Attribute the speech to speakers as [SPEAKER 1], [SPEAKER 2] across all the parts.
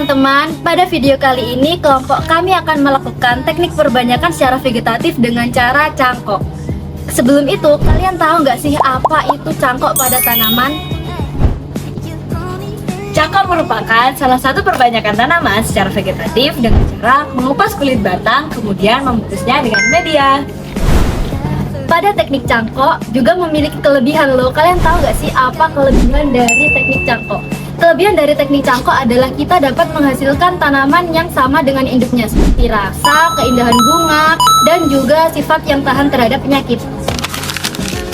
[SPEAKER 1] teman-teman, pada video kali ini kelompok kami akan melakukan teknik perbanyakan secara vegetatif dengan cara cangkok. Sebelum itu, kalian tahu nggak sih apa itu cangkok pada tanaman?
[SPEAKER 2] Cangkok merupakan salah satu perbanyakan tanaman secara vegetatif dengan cara mengupas kulit batang, kemudian membungkusnya dengan media.
[SPEAKER 1] Pada teknik cangkok juga memiliki kelebihan loh. Kalian tahu nggak sih apa kelebihan dari teknik cangkok? Kelebihan dari teknik cangkok adalah kita dapat menghasilkan tanaman yang sama dengan induknya, seperti rasa, keindahan bunga, dan juga sifat yang tahan terhadap penyakit.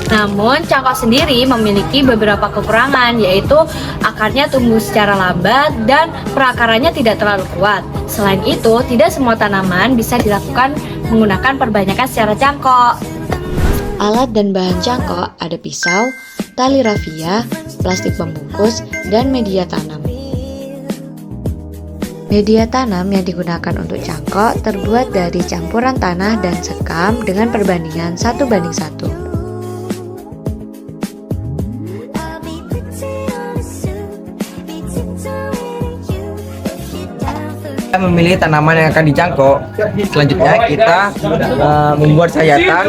[SPEAKER 2] Namun, cangkok sendiri memiliki beberapa kekurangan, yaitu akarnya tumbuh secara lambat dan perakarannya tidak terlalu kuat. Selain itu, tidak semua tanaman bisa dilakukan menggunakan perbanyakan secara cangkok.
[SPEAKER 3] Alat dan bahan cangkok ada pisau, tali rafia, plastik pembungkus, dan media tanam. Media tanam yang digunakan untuk cangkok terbuat dari campuran tanah dan sekam dengan perbandingan 1:1.
[SPEAKER 4] Kita memilih tanaman yang akan dicangkok. Selanjutnya kita membuat sayatan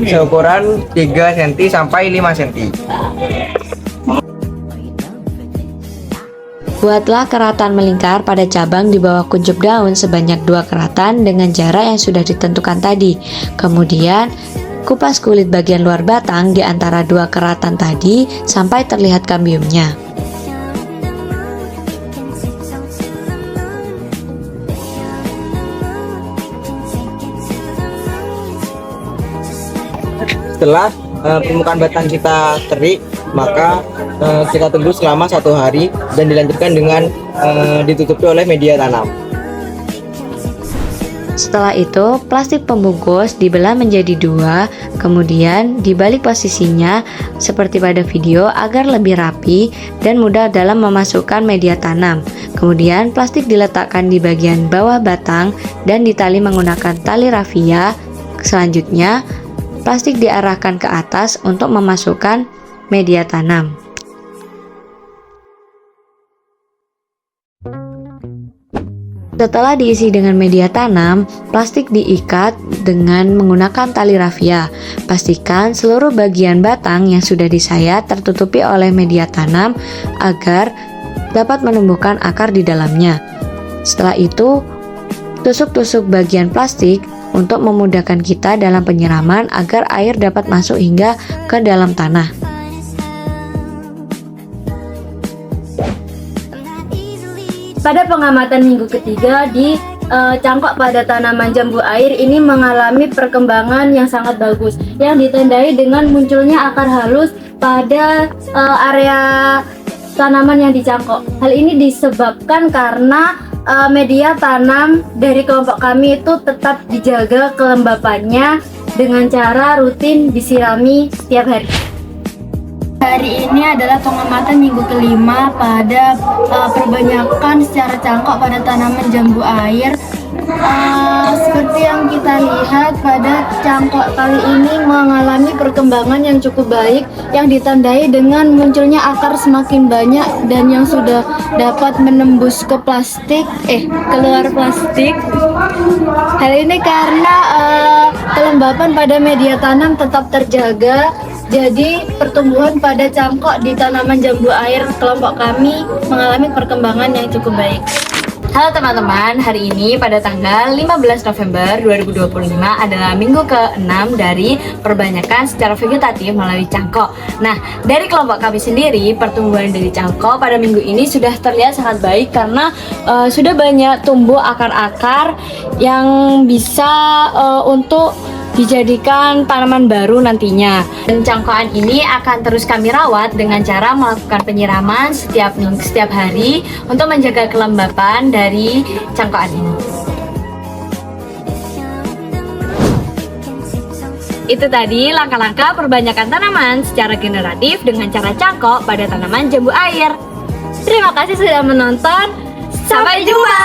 [SPEAKER 4] seukuran 3 cm sampai 5 cm.
[SPEAKER 3] Buatlah keratan melingkar pada cabang di bawah kuncup daun sebanyak 2 keratan dengan jarak yang sudah ditentukan tadi. Kemudian kupas kulit bagian luar batang di antara 2 keratan tadi sampai terlihat kambiumnya.
[SPEAKER 4] Setelah permukaan batang kita terik, maka kita tunggu selama 1 hari dan dilanjutkan dengan ditutupi oleh media tanam.
[SPEAKER 3] Setelah itu, plastik pembungkus dibelah menjadi 2, kemudian dibalik posisinya seperti pada video agar lebih rapi dan mudah dalam memasukkan media tanam. Kemudian plastik diletakkan di bagian bawah batang dan ditali menggunakan tali rafia. Selanjutnya, plastik diarahkan ke atas untuk memasukkan media tanam. Setelah diisi dengan media tanam, plastik diikat dengan menggunakan tali rafia. Pastikan seluruh bagian batang yang sudah disayat tertutupi oleh media tanam agar dapat menumbuhkan akar di dalamnya. Setelah itu, tusuk-tusuk bagian plastik untuk memudahkan kita dalam penyiraman agar air dapat masuk hingga ke dalam tanah.
[SPEAKER 1] Pada pengamatan minggu ketiga di cangkok pada tanaman jambu air ini mengalami perkembangan yang sangat bagus, yang ditandai dengan munculnya akar halus pada area tanaman yang dicangkok. Hal ini disebabkan karena media tanam dari kelompok kami itu tetap dijaga kelembapannya dengan cara rutin disirami setiap hari. Hari ini adalah pengamatan minggu kelima pada perbanyakan secara cangkok pada tanaman jambu air. Seperti yang kita lihat, pada cangkok kali ini mengalami perkembangan yang cukup baik, yang ditandai dengan munculnya akar semakin banyak dan yang sudah dapat menembus ke keluar plastik. Hal ini karena kelembapan pada media tanam tetap terjaga. Jadi pertumbuhan pada cangkok di tanaman jambu air kelompok kami mengalami perkembangan yang cukup baik.
[SPEAKER 2] Halo teman-teman, hari ini pada tanggal 15 November 2025 adalah minggu ke-6 dari perbanyakan secara vegetatif melalui cangkok. Nah, dari kelompok kami sendiri, pertumbuhan dari cangkok pada minggu ini sudah terlihat sangat baik karena sudah banyak tumbuh akar-akar yang bisa untuk dijadikan tanaman baru nantinya. Dan cangkokan ini akan terus kami rawat dengan cara melakukan penyiraman setiap hari untuk menjaga kelembapan dari cangkokan ini. Itu tadi langkah-langkah perbanyakan tanaman secara generatif dengan cara cangkok pada tanaman jambu air.
[SPEAKER 1] Terima kasih sudah menonton. Sampai jumpa.